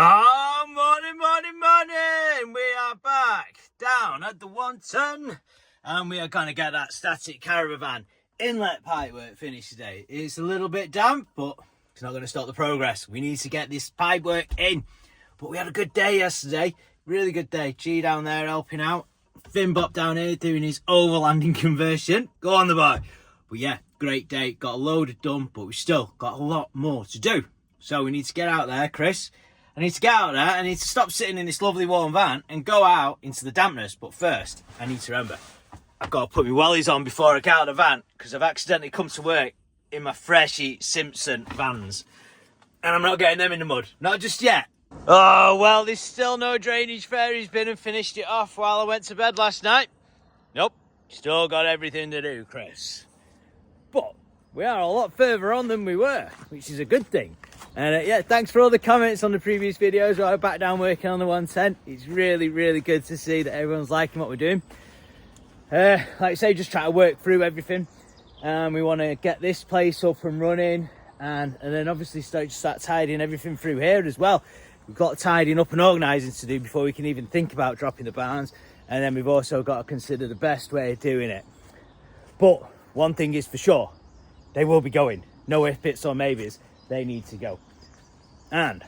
Oh, morning. We are back down at the 110 and we are going to get that static caravan inlet pipe work finished today. It's a little bit damp, but it's not going to stop the progress. We need to get this pipe work in. But we had a good day yesterday. Really good day. G down there helping out. Finbop down here doing his overlanding conversion. Go on the boy. But yeah, great day. Got a load done, but we've still got a lot more to do. So we need to get out there, Chris. I need to get out there. I need to stop sitting in this lovely warm van and go out into the dampness. But first, I need to remember, I've got to put my wellies on before I get out of the van, because I've accidentally come to work in my Freshy Simpson vans. And I'm not getting them in the mud. Not just yet. Oh, well, there's still no drainage fairies bin and finished it off while I went to bed last night. Nope. Still got everything to do, Chris. But we are a lot further on than we were, which is a good thing. And yeah, thanks for all the comments on the previous videos where I back down working on the 110. It's really, really good to see that everyone's liking what we're doing. Like I say, just trying to work through everything. We want to get this place up and running, and then obviously start tidying everything through here as well. We've got tidying up and organising to do before we can even think about dropping the barns. And then we've also got to consider the best way of doing it. But one thing is for sure, they will be going. No ifs, bits or maybes. They need to go. And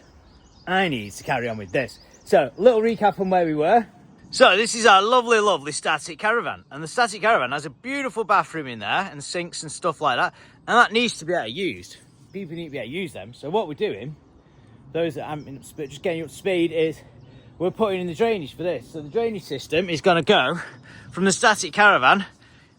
I need to carry on with this. So, a little recap on where we were. So, this is our lovely static caravan. And the static caravan has a beautiful bathroom in there and sinks and stuff like that. And that needs to be used. People need to be able to use them. So what we're doing, those that haven't been just getting up to speed, is we're putting in the drainage for this. So the drainage system is going to go from the static caravan.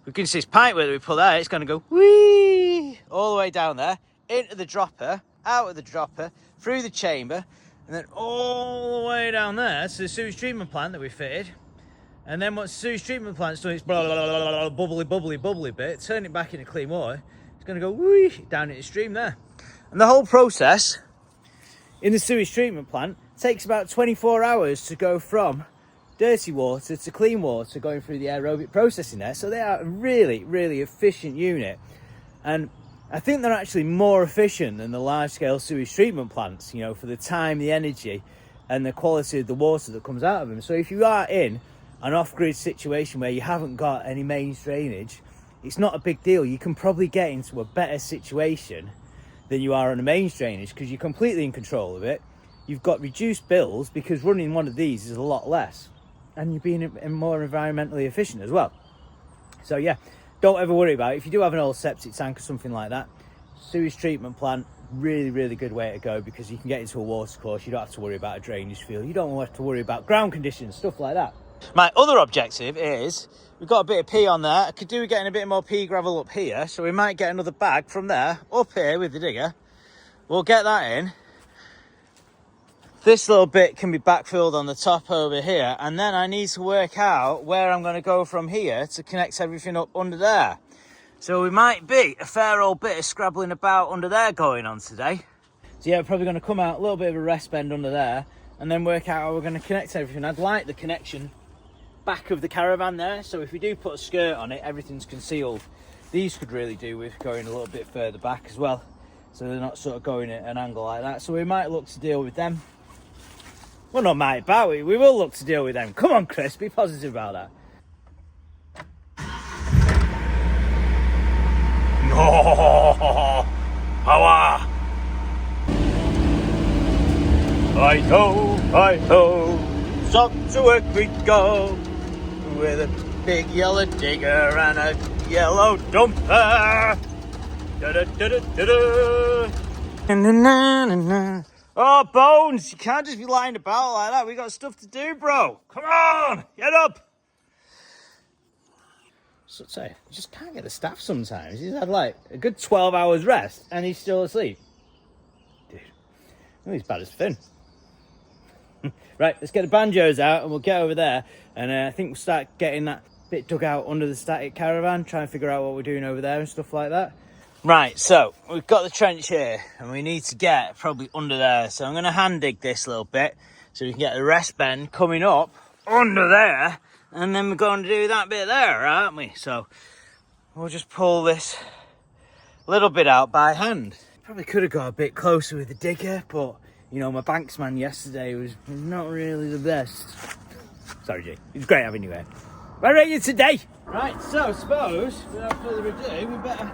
We can see this pipe where we pull there. It's going to go whee all the way down there, into the dropper, out of the dropper, through the chamber, and then all the way down there to the sewage treatment plant that we fitted. And then once the sewage treatment plant's done its blah, blah, blah, blah, bubbly bit, turn it back into clean water, it's going to go whee down into the stream there. And the whole process in the sewage treatment plant takes about 24 hours to go from dirty water to clean water going through the aerobic processing there. So they are a really, really efficient unit. And I think they're actually more efficient than the large-scale sewage treatment plants, you know, for the time, the energy, and the quality of the water that comes out of them. So if you are in an off-grid situation where you haven't got any mains drainage, it's not a big deal. You can probably get into a better situation than you are on a mains drainage because you're completely in control of it. You've got reduced bills because running one of these is a lot less, and you're being more environmentally efficient as well. So yeah, don't ever worry about it. If you do have an old septic tank or something like that, sewage treatment plant, really good way to go, because you can get into a water course. You don't have to worry about a drainage field. You don't have to worry about ground conditions, stuff like that. My other objective is, we've got a bit of pea on there. I could do with getting a bit more pea gravel up here, so we might get another bag from there up here with the digger. We'll get that in. This little bit can be backfilled on the top over here, and then I need to work out where I'm going to go from here to connect everything up under there. So we might be a fair old bit of scrabbling about under there going on today. So yeah, we're probably going to come out a little bit of a rest bend under there and then work out how we're going to connect everything. I'd like the connection back of the caravan there, so if we do put a skirt on it, everything's concealed. These could really do with going a little bit further back as well, so they're not sort of going at an angle like that. So we might look to deal with them. Well, not might, but we will look to deal with them. Come on, Chris, be positive about that. No, power. Hi-ho, stop to work we go, with a big yellow digger and a yellow dumper. Da-da-da-da-da-da. Oh, Bones, you can't just be lying about like that. We got stuff to do, bro. Come on, get up. So say, you just can't get the staff sometimes. He's had like a good 12 hours rest and he's still asleep. Dude, he's bad as Finn. Right, let's get the banjos out and we'll get over there. And I think we'll start getting that bit dug out under the static caravan, try and figure out what we're doing over there and stuff like that. Right, so we've got the trench here and we need to get probably under there. So I'm going to hand dig this little bit so we can get the rest bend coming up under there. And then we're going to do that bit there, aren't we? So we'll just pull this little bit out by hand. Probably could have got a bit closer with the digger, but You know, my banksman yesterday was not really the best. Sorry, G. It was great having you here. Where are you today? Right, so I suppose, without further ado, we better...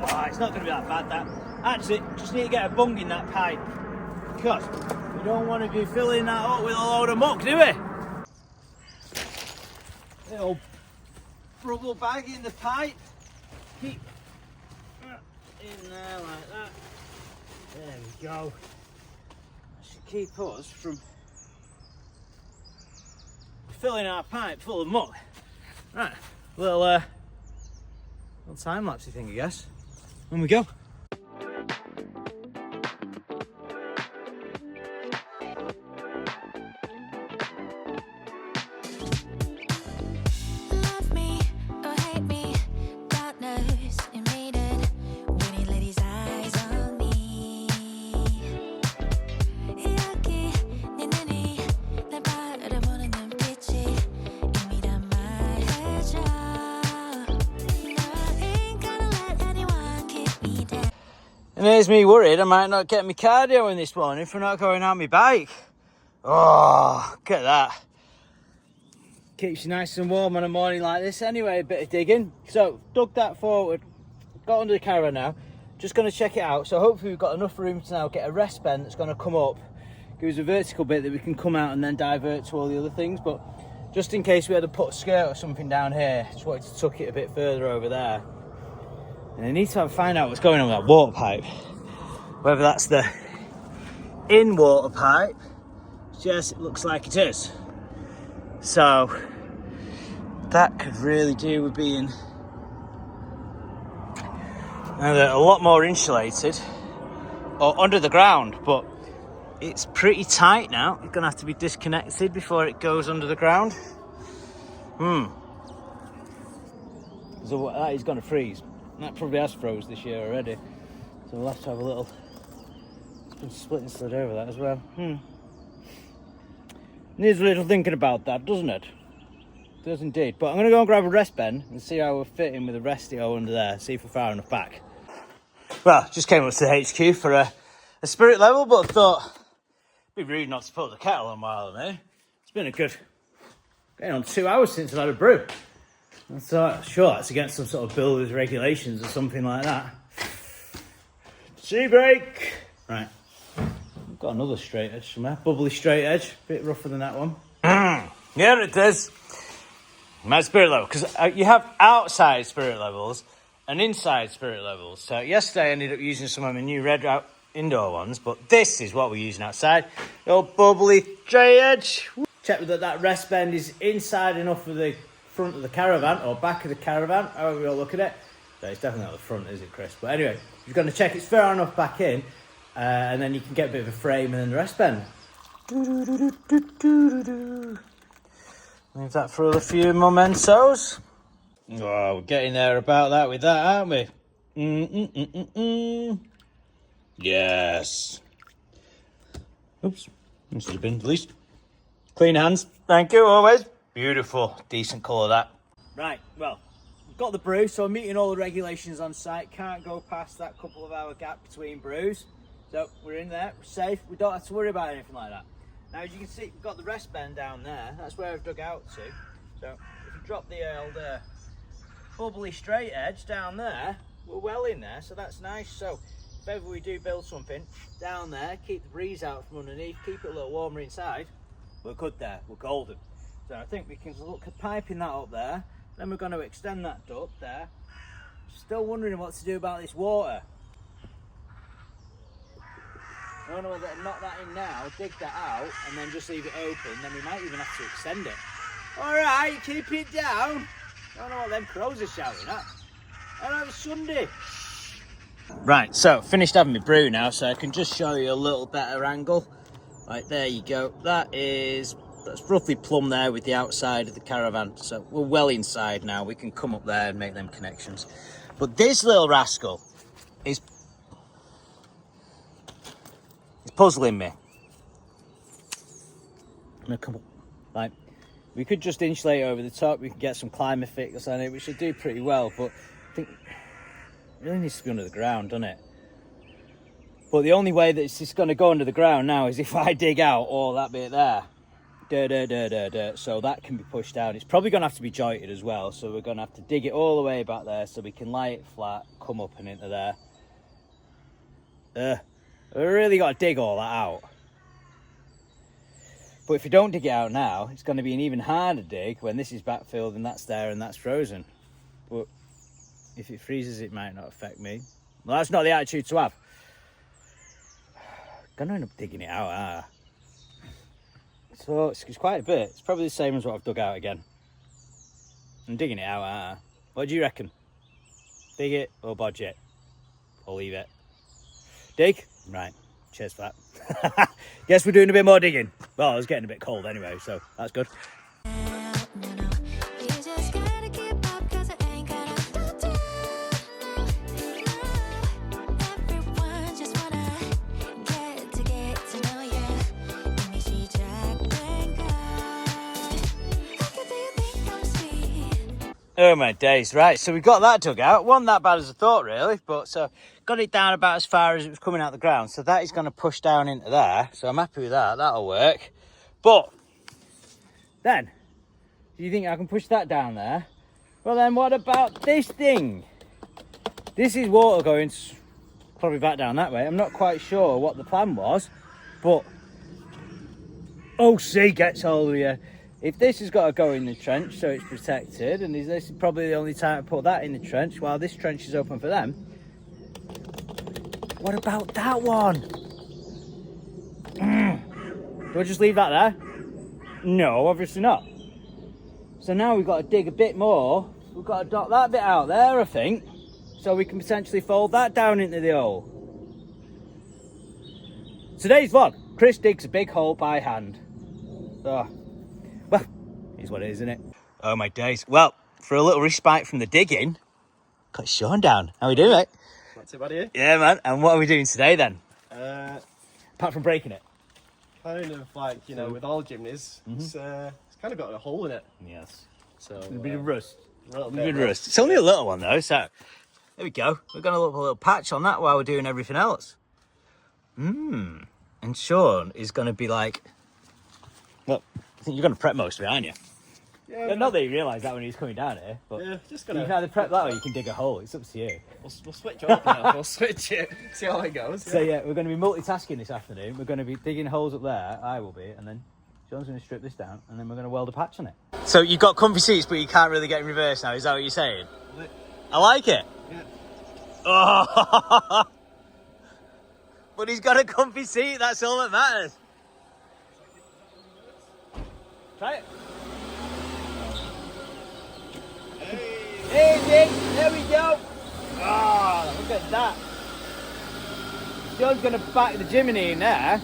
Oh, it's not going to be that bad, that. Actually, just need to get a bung in that pipe. Because we don't want to be filling that up with a load of muck, do we? Little rubble bag in the pipe. Keep in there like that. There we go. That should keep us from filling our pipe full of muck. Right, little time-lapsey thing, I guess. On we go. And there's me worried I might not get my cardio in this morning for not going on my bike. Oh, look at that. Keeps you nice and warm on a morning like this anyway, a bit of digging. So, dug that forward, got under the caravan now. Just going to check it out. So hopefully we've got enough room to now get a rest bend that's going to come up. Give us a vertical bit that we can come out and then divert to all the other things. But just in case we had to put a skirt or something down here, just wanted to tuck it a bit further over there. And I need to find out what's going on with that water pipe. Whether that's the in-water pipe. Yes, it looks like it is. So, that could really do with being a lot more insulated or under the ground. But it's pretty tight now. It's going to have to be disconnected before it goes under the ground. So that is going to freeze. That probably has froze this year already. So we'll have to have a little split and slid over that as well. Needs a little thinking about that, doesn't it? It does indeed. But I'm going to go and grab a rest bend and see how we're fitting with the restio under there. See if we're far enough back. Well, just came up to the HQ for a spirit level, but I thought it'd be rude not to put the kettle on while I'm here. It's been a good, getting on 2 hours since I've had a brew. I thought, sure, that's against some sort of builder's regulations or something like that. Sea break! Right. I've got another straight edge somewhere. Bubbly straight edge. A bit rougher than that one. Yeah, it is. My spirit level. Because you have outside spirit levels and inside spirit levels. So yesterday I ended up using some of my new red indoor ones. But this is what we're using outside. The old bubbly straight edge. Check that rest bend is inside enough of the front of the caravan or back of the caravan, however you all look at it. So it's definitely not the front, is it, Chris? But anyway, you're going to check it's far enough back in, and then you can get a bit of a frame and then the rest bend. Leave that for a few mementos. Oh, we're getting there about that with that, aren't we? Yes. Oops, this should have been released. Clean hands, thank you, always. Beautiful, decent colour that. Right, well, we've got the brew, so I'm meeting all the regulations on site. Can't go past that couple of hour gap between brews. So we're in there, we're safe, we don't have to worry about anything like that. Now as you can see, we've got the rest bend down there. That's where I've dug out to. So if you drop the old bubbly straight edge down there, we're well in there, so that's nice. So if ever we do build something down there, keep the breeze out from underneath, keep it a little warmer inside, we're good there, we're golden. So I think we can look at piping that up there. Then we're going to extend that duct there. Still wondering what to do about this water. I don't know whether to knock that in now, dig that out, and then just leave it open. Then we might even have to extend it. Alright, keep it down. I don't know what them crows are shouting at. Alright, it's Sunday. Right, so finished having my brew now, so I can just show you a little better angle. Right, there you go. That's roughly plumb there with the outside of the caravan. So we're well inside now. We can come up there and make them connections. But this little rascal is puzzling me. I'm gonna come up. Right, we could just insulate over the top. We could get some climate fix on it, which should do pretty well. But I think it really needs to be under the ground, doesn't it? But the only way that it's just going to go under the ground now is if I dig out all that bit there. So that can be pushed down. It's probably going to have to be jointed as well. So we're going to have to dig it all the way back there so we can lay it flat, come up and into there. We really got to dig all that out. But if you don't dig it out now, it's going to be an even harder dig when this is backfilled and that's there and that's frozen. But if it freezes, it might not affect me. Well, that's not the attitude to have. I'm going to end up digging it out, So it's quite a bit. It's probably the same as what I've dug out again. I'm digging it out, What do you reckon? Dig it or bodge it? Or leave it? Dig? Right. Cheers for that. Guess we're doing a bit more digging. Well, it was getting a bit cold anyway, so that's good. Oh my days, right, so we got that dug out. Wasn't that bad as I thought really, but so got it down about as far as it was coming out the ground. So that is going to push down into there, so I'm happy with that, that'll work. But then, do you think I can push that down there? Well then what about this thing? This is water going probably back down that way. I'm not quite sure what the plan was, but OC gets hold of you. If this has got to go in the trench so it's protected, and this is probably the only time I put that in the trench while this trench is open for them. What about that one? Do I just leave that there? No, obviously not. So now we've got to dig a bit more. We've got to dot that bit out there, I think, so we can potentially fold that down into the hole. Today's vlog, Chris digs a big hole by hand. Oh. Well, is what it is, isn't it? Oh my days. Well, for a little respite from the digging, got Sean down. How we doing, mate? Not too bad here. Yeah, man. And what are we doing today then? Apart from breaking it? Kind of like, you know, with all Jimnys, it's kind of got a hole in it. Yes. So a bit of rust. A little bit of rust. It's only a little one though, so there we go. We're going to look a little patch on that while we're doing everything else. And Sean is going to be like, well, I think you're going to prep most of it, aren't you? Yeah. Not that you realise that when he's coming down here, but yeah, just gonna. You can either prep that or you can dig a hole. It's up to you. We'll switch it up now. We'll switch it. See how it goes. So yeah, we're going to be multitasking this afternoon. We're going to be digging holes up there. I will be, and then John's going to strip this down, and then we're going to weld a patch on it. So you've got comfy seats, but you can't really get in reverse now. Is that what you're saying? I like it. Yeah. Oh. But he's got a comfy seat. That's all that matters. Try it. Hey, Nick, there we go. Oh, look at that. John's going to back the Jimny in there,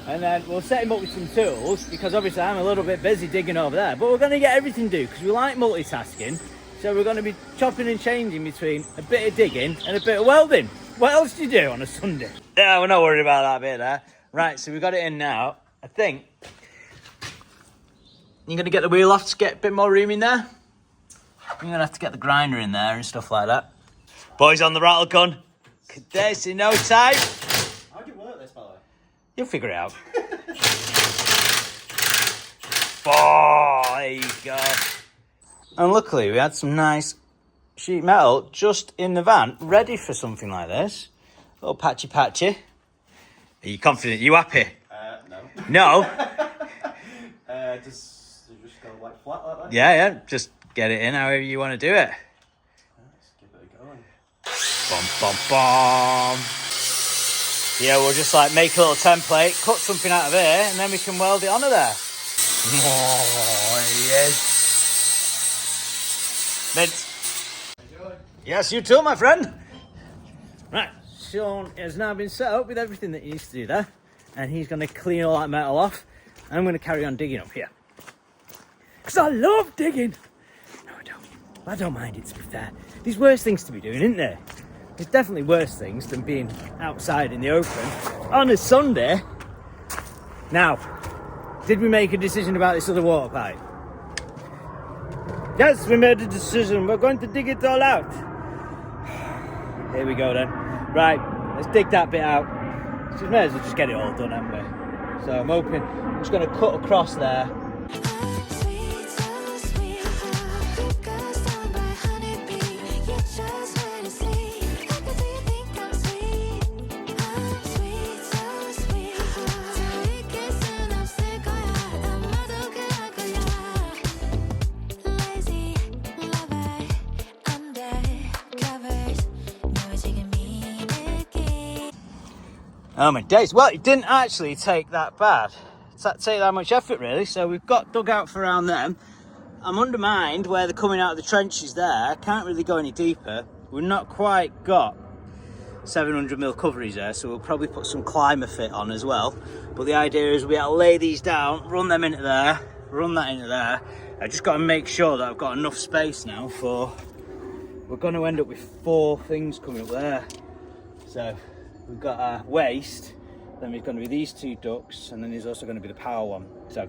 and then we'll set him up with some tools, because obviously I'm a little bit busy digging over there, but we're going to get everything done, because we like multitasking, so we're going to be chopping and changing between a bit of digging and a bit of welding. What else do you do on a Sunday? Yeah, we're not worried about that bit there. Right, so we've got it in now. I think you're going to get the wheel off to get a bit more room in there. You're going to have to get the grinder in there and stuff like that. Boys on the rattle gun. This in no time. How do you work this, by the way? You'll figure it out. Oh, there you go. And luckily we had some nice sheet metal just in the van, ready for something like this. A little patchy. Are you confident? Are you happy? No. No? Just go like flat like that? Yeah. Just get it in however you want to do it. Let's give it a go. Bum. Yeah, we'll just like make a little template, cut something out of here, and then we can weld it onto there. Oh, yes. Mint. Yes, you too, my friend. Right, Sean has now been set up with everything that he needs to do there, and he's going to clean all that metal off. I'm going to carry on digging up here. Because I love digging. No, I don't. I don't mind it, to be fair. There's worse things to be doing, isn't there? There's definitely worse things than being outside in the open on a Sunday. Now, did we make a decision about this other water pipe? Yes, we made a decision. We're going to dig it all out. Here we go then. Right, let's dig that bit out. So we may as well just get it all done, haven't we? So I'm hoping, I'm just going to cut across there. Oh my days. Well, it didn't actually take that bad. It's not take that much effort really. So we've got dugout for around them. I'm undermined where they're coming out of the trenches there. Can't really go any deeper. We've not quite got 700mm coverage there, so we'll probably put some climber fit on as well. But the idea is we have to lay these down, run them into there, run that into there. I just got to make sure that I've got enough space now for... We're going to end up with 4 things coming up there. So we've got our waste, then there's going to be these 2 ducts, and then there's also going to be the power one. So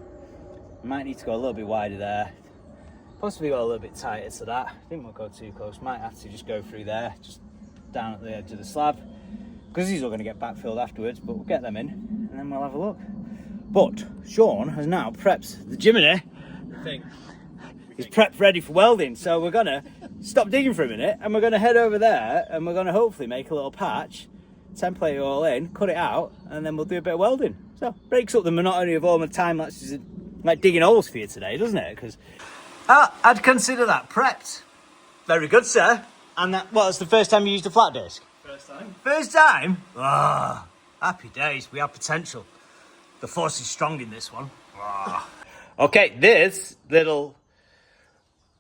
might need to go a little bit wider there, possibly go a little bit tighter to that. I think we'll go too close, might have to just go through there, just down at the edge of the slab, because these are going to get backfilled afterwards, but we'll get them in and then we'll have a look. But Sean has now prepped the Jimny. He's prepped ready for welding, so we're going to stop digging for a minute and we're going to head over there and we're going to hopefully make a little patch, template it all in, cut it out, and then we'll do a bit of welding. So breaks up the monotony of all my time lapses, like digging holes for you today, doesn't it? Because I'd consider that prepped. Very good, sir. And that, well, it's the first time you used a flat disc? First time. First time? Ah, happy days. We have potential. The force is strong in this one. Ah. Okay, this little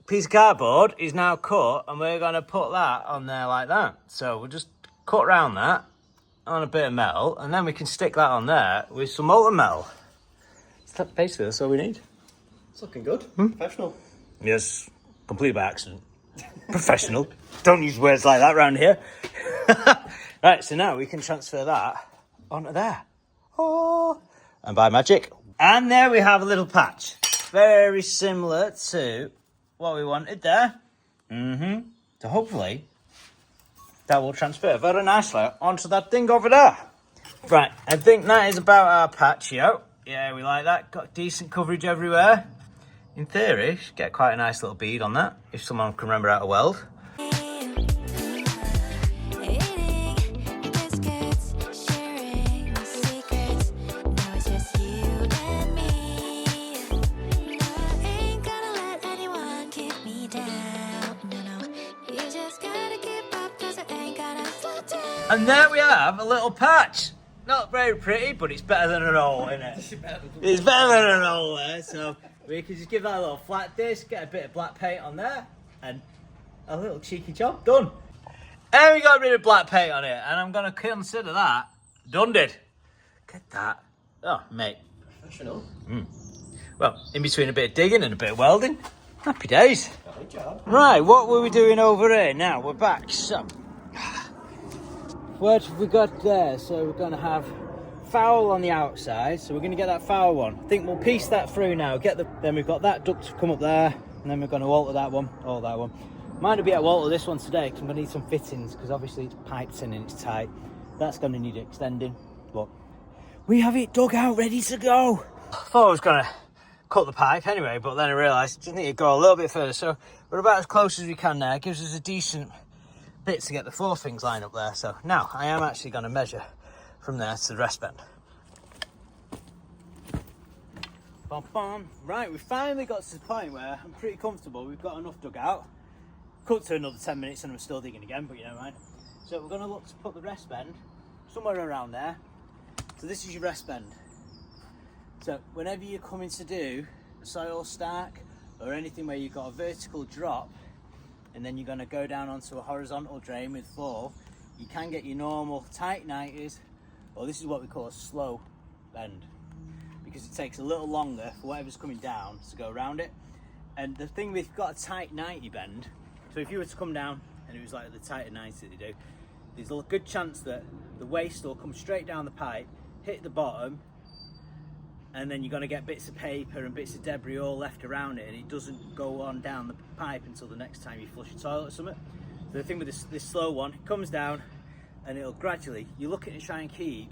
piece of cardboard is now cut and we're going to put that on there like that. So we'll just cut around that on a bit of metal and then we can stick that on there with some molten metal. Basically, that's all we need. It's looking good. Professional. Yes, completely by accident. Professional. Don't use words like that around here. Right, so now we can transfer that onto there. Oh, and by magic. And there we have a little patch. Very similar to what we wanted there. So hopefully that will transfer very nicely onto that thing over there. Right, I think that is about our patch, yo. Yeah, we like that. Got decent coverage everywhere. In theory, should get quite a nice little bead on that, if someone can remember how to weld. And there we have a little patch. Not very pretty, but it's better than an hole, isn't it? It's better than an hole there, so we can just give that a little flat disc, get a bit of black paint on there, and a little cheeky job done. And we got rid of black paint on it, and I'm going to consider that done did. Get that. Oh, mate. Professional. Well, in between a bit of digging and a bit of welding, happy days. Good job. Right, what were we doing over here? Now, we're back, so... What have we got there? So we're going to have foul on the outside, so we're going to get that foul one. I think we'll piece that through now. Then we've got that duct to come up there, and then we're going to alter that one. Might be able to alter this one today because I'm going to need some fittings because obviously it's piped in and it's tight. That's going to need extending, but we have it dug out, ready to go. I thought I was going to cut the pipe anyway, but then I realised I just need to go a little bit further. So we're about as close as we can now. It gives us a decent bit to get the 4 things lined up there. So now I am actually going to measure from there to the rest bend. Bum, bum. Right, we finally got to the point where I'm pretty comfortable. We've got enough dug out. Cut to another 10 minutes and I'm still digging again, but you know, right? So we're going to look to put the rest bend somewhere around there. So this is your rest bend. So whenever you're coming to do a soil stack or anything where you've got a vertical drop and then you're going to go down onto a horizontal drain with 4, you can get your normal tight 90s, or this is what we call a slow bend, because it takes a little longer for whatever's coming down to go around it. And the thing, we've got a tight 90 bend, so if you were to come down and it was like the tighter 90 that they do, there's a good chance that the waste will come straight down the pipe, hit the bottom, and then you're going to get bits of paper and bits of debris all left around it, and it doesn't go on down the pipe until the next time you flush your toilet or something. So the thing with this slow one, it comes down and it'll gradually, you look at it and try and keep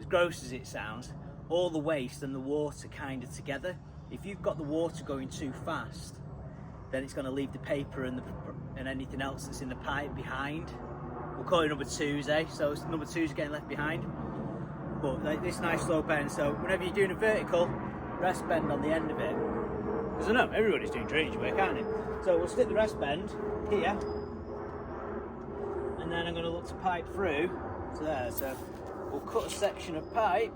as gross as it sounds, all the waste and the water kind of together. If you've got the water going too fast, then it's going to leave the paper and anything else that's in the pipe behind. We'll call it number twos, eh? So number twos are getting left behind. But like this nice slow bend, so whenever you're doing a vertical, rest bend on the end of it. Because I know everybody's doing drainage work, aren't it? So we'll stick the rest bend here, and then I'm going to look to pipe through to there. So we'll cut a section of pipe.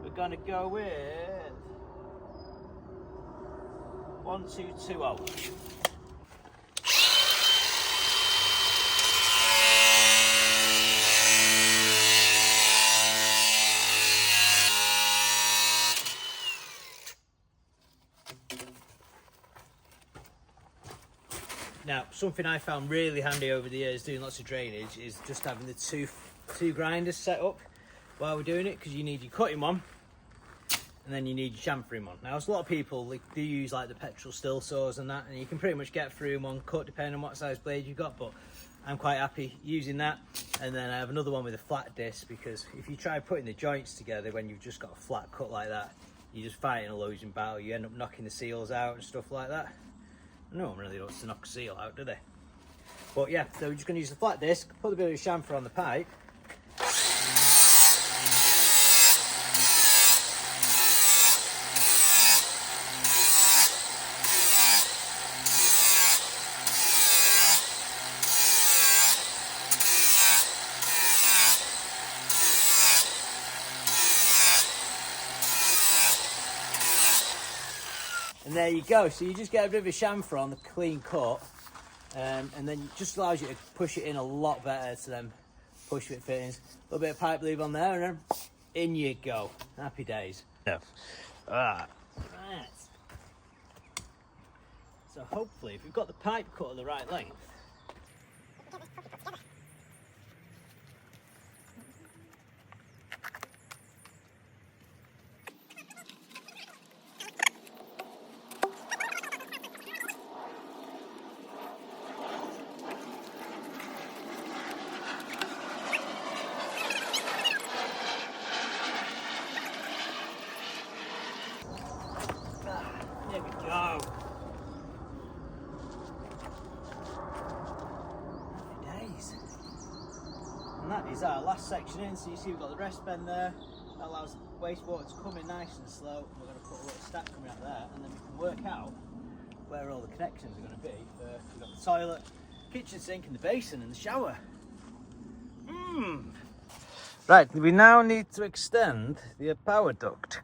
We're going to go with 1220. Now, something I found really handy over the years doing lots of drainage is just having the two grinders set up while we're doing it, because you need your cutting one and then you need your chamfering one. Now, there's a lot of people do use like the petrol still saws and that, and you can pretty much get through in one cut depending on what size blade you've got, but I'm quite happy using that. And then I have another one with a flat disc, because if you try putting the joints together when you've just got a flat cut like that, you're just fighting a losing battle. You end up knocking the seals out and stuff like that. No one really wants to knock a seal out, do they? But yeah, so we're just going to use the flat disc, put a bit of chamfer on the pipe. And there you go. So you just get a bit of a chamfer on the clean cut, and then it just allows you to push it in a lot better to then push fit fittings. A little bit of pipe leave on there, and then in you go. Happy days. Yeah. Right. So hopefully, if we've got the pipe cut at the right length, there we go. Happy days. And that is our last section in. So you see we've got the rest bend there. That allows wastewater to come in nice and slow. We're going to put a little stack coming out there, and then we can work out where all the connections are going to be. We've got the toilet, kitchen sink, and the basin and the shower. Right, we now need to extend the power duct.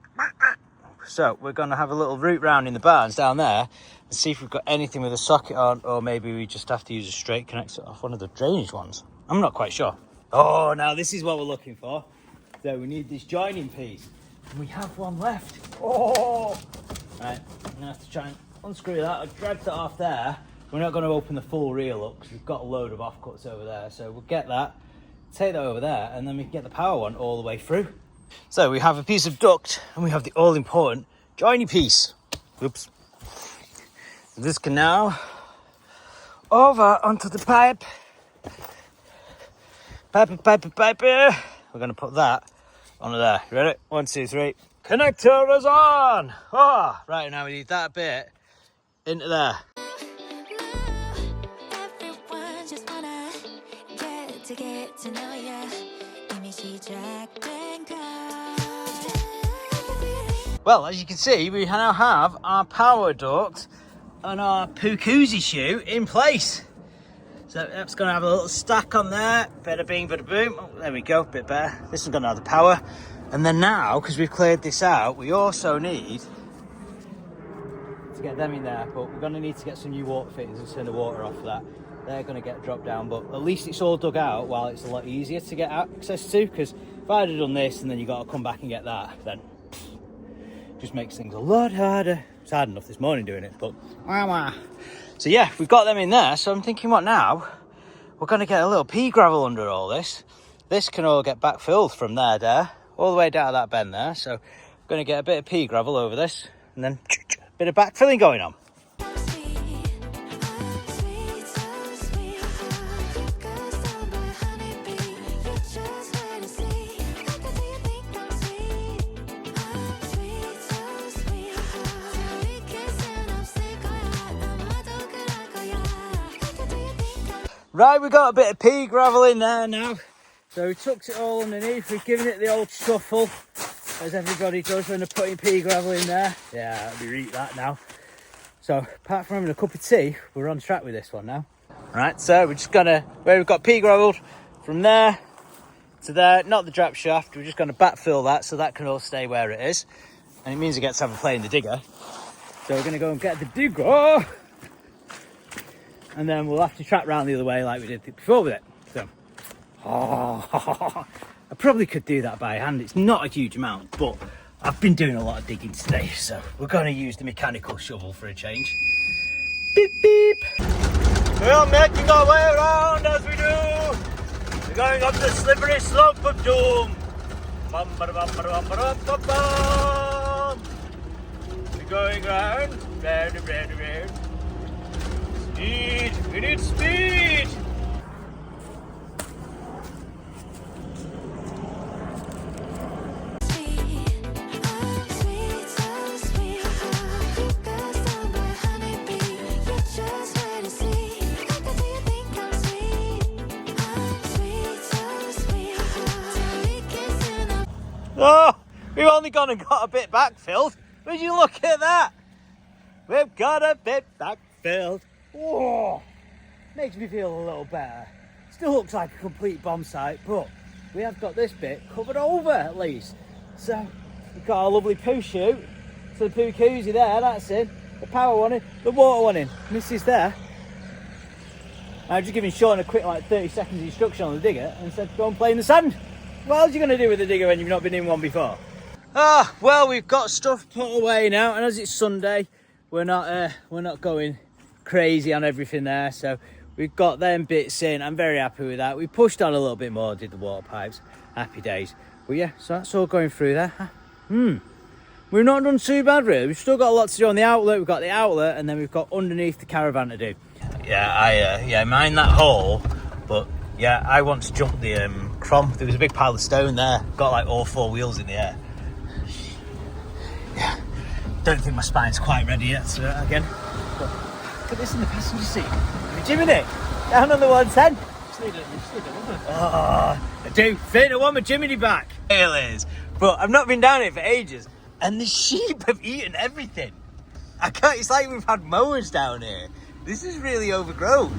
So we're going to have a little route round in the barns down there and see if we've got anything with a socket on, or maybe we just have to use a straight connector off one of the drainage ones. I'm not quite sure. Oh, now this is what we're looking for. So we need this joining piece. And we have one left. Oh! Right, I'm going to have to try and unscrew that. I've dragged that off there. We're not going to open the full reel up because we've got a load of offcuts over there. So we'll get that, take that over there, and then we can get the power one all the way through. So we have a piece of duct and we have the all-important joining piece. Oops. This can now over onto the pipe. Pipe. We're going to put that onto there. You ready? 1, 2, 3. Connector is on! Oh, right, now we need that bit into there. Get to know ya. Well, as you can see, we now have our power duct and our Pukuzi shoe in place. So that's going to have a little stack on there. Bada bing, bada boom. Oh, there we go, a bit better. This is going to have the power. And then now, because we've cleared this out, we also need to get them in there. But we're going to need to get some new water fittings and turn the water off for that. They're going to get dropped down, but at least it's all dug out while it's a lot easier to get access to, because if I'd have done this and then you got to come back and get that, then it just makes things a lot harder. It's hard enough this morning doing it, but so yeah, we've got them in there. So I'm thinking, what now? We're going to get a little pea gravel under all this. This can all get backfilled from there, all the way down that bend there. So we're going to get a bit of pea gravel over this, and then a bit of backfilling going on. Right, we got a bit of pea gravel in there now. So we tucked it all underneath. We've given it the old shuffle, as everybody does when they're putting pea gravel in there. Yeah, we eat that now. So apart from having a cup of tea, we're on track with this one now. Right, so we're just gonna, where we've got pea gravel from there to there, not the drop shaft, we're just gonna backfill that so that can all stay where it is. And it means it gets to have a play in the digger. So we're gonna go and get the digger. And then we'll have to track round the other way like we did before with it. So, I probably could do that by hand. It's not a huge amount, but I've been doing a lot of digging today. So we're going to use the mechanical shovel for a change. Beep, beep. We are making our way around as we do. We're going up the slippery slope of doom. Bum, ba, bum, ba, bum, ba, bum, bum, bum. We're going round, round, round, round. Speed! We need speed! Oh, we've only gone and got a bit backfilled. Would you look at that? We've got a bit backfilled. Whoa, makes me feel a little better. Still looks like a complete bomb site, but we have got this bit covered over at least. So we've got our lovely poo chute. So the poo koozie there, that's in. The power one in, the water one in. Missy's there. I've just given Sean a quick like 30 seconds instruction on the digger and said go and play in the sand. What else are you going to do with the digger when you've not been in one before? Ah, well, we've got stuff put away now, and as it's Sunday, we're not going crazy on everything there, so we've got them bits in. I'm very happy with that. We pushed on a little bit more, did the water pipes, happy days. But yeah, so that's all going through there. We've not done too bad really. We've still got a lot to do on the outlet. We've got the outlet, and then we've got underneath the caravan to do. Yeah, I mind that hole, but yeah, I want to jump the crom. There was a big pile of stone there, got like all four wheels in the air. Yeah, don't think my spine's quite ready yet, so again. But look at this in the passenger seat. Jimny, down on the 110. Oh, I do fit. I want my Jimny back. It is. But I've not been down here for ages, and the sheep have eaten everything. I can't. It's like we've had mowers down here. This is really overgrown.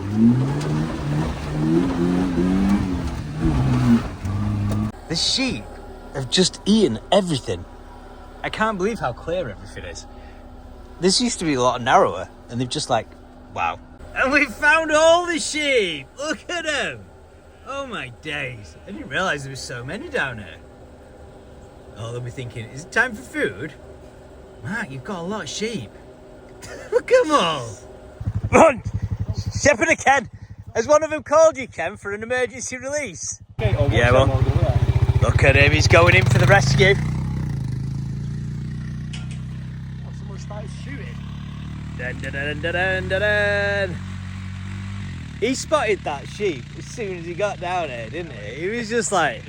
The sheep have just eaten everything. I can't believe how clear everything is. This used to be a lot narrower, and they've just like, wow. And we found all the sheep. Look at them. Oh my days. I didn't realise there was so many down here. Oh, they'll be thinking, is it time for food? Mark, you've got a lot of sheep. Look at them all. Run! Shepherd of Ken. Has one of them called you, Ken, for an emergency release? Okay, yeah, well, look at him. He's going in for the rescue. Oh, someone started shooting. Dun, dun, dun, dun, dun, dun, dun. He spotted that sheep as soon as he got down here, didn't he? He was just like,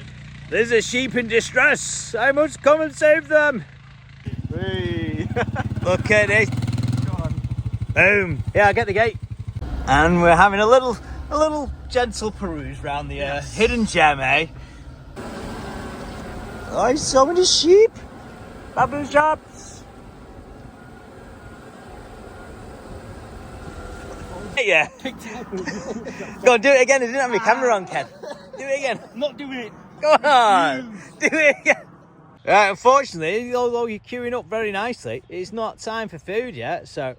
there's a sheep in distress. I must come and save them. Hey. Look at it. Boom. Yeah, I get the gate. And we're having a little gentle peruse round the hidden gem, eh? Oh, so many sheep. Bamboo shops. Yeah. Go on, do it again. I didn't have my camera on, Ken. Do it again. I'm not doing it. Go on. Do it again. Right, unfortunately, although you're queuing up very nicely, it's not time for food yet, so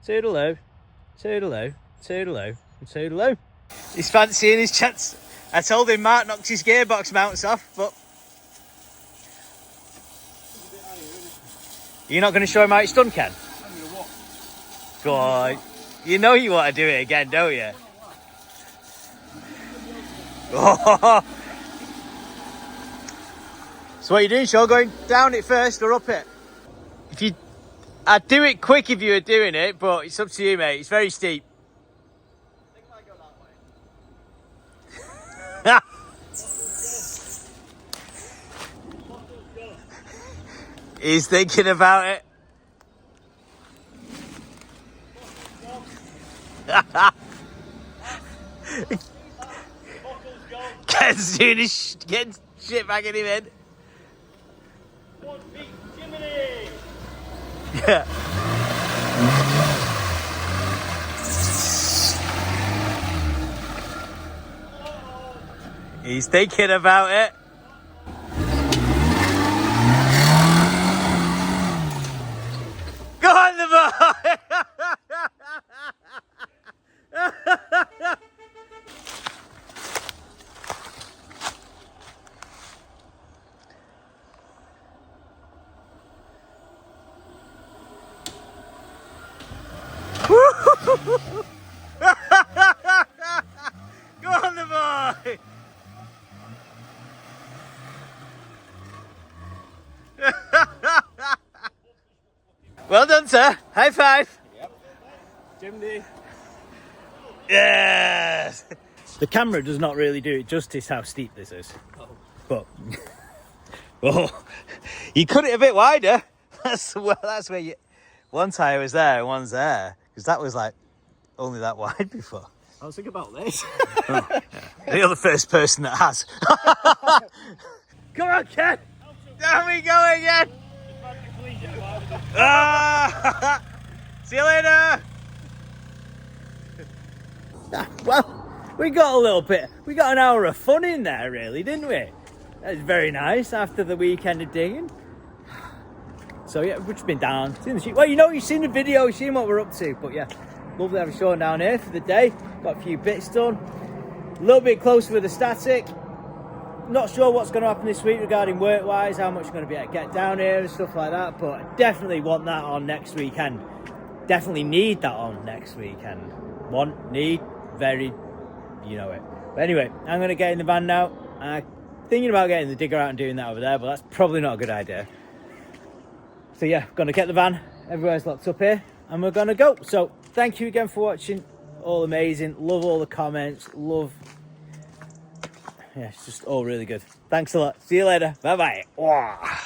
toodaloo, toodaloo, toodaloo, and toodaloo. He's fancying his chance. I told him Mark knocked his gearbox mounts off, but you're not going to show him how it's done, Ken? Go on. You know you want to do it again, don't you? Oh. So what are you doing, Sean? Going down it first or up it? I'd do it quick if you were doing it, but it's up to you, mate. It's very steep. I think I go that way. He's thinking about it. Ken's doing his Ken's shit bagging him in. 1 feet Jimny! Yeah. He's thinking about it. Go on the boy! Go on the boy! Well done, sir. High five. Yep. Jimny. Yes. The camera does not really do it justice how steep this is. Oh. But oh, you cut it a bit wider. That's where you. One tire was there and one's there because that was like only that wide before. I was thinking about this. Oh, yeah. You're the first person that has. Come on, Ken. There we go again. Ah, see you later. Well, we got an hour of fun in there, really, didn't we? That was very nice after the weekend of digging. So yeah, we've just been down, seen the sheep. Well, you know, you've seen the video, you've seen what we're up to. But yeah, lovely to have a show down here for the day. Got a few bits done. A little bit closer with the static. Not sure what's going to happen this week regarding work-wise, how much you're going to be able to get down here and stuff like that. But I definitely want that on next weekend. Definitely need that on next weekend. Want, need, very, you know it. But anyway, I'm going to get in the van now. Thinking about getting the digger out and doing that over there, but that's probably not a good idea. So yeah, going to get the van. Everywhere's locked up here, and we're going to go. So thank you again for watching. All amazing. Love all the comments. Love. Yeah, it's just all really good. Thanks a lot. See you later. Bye bye.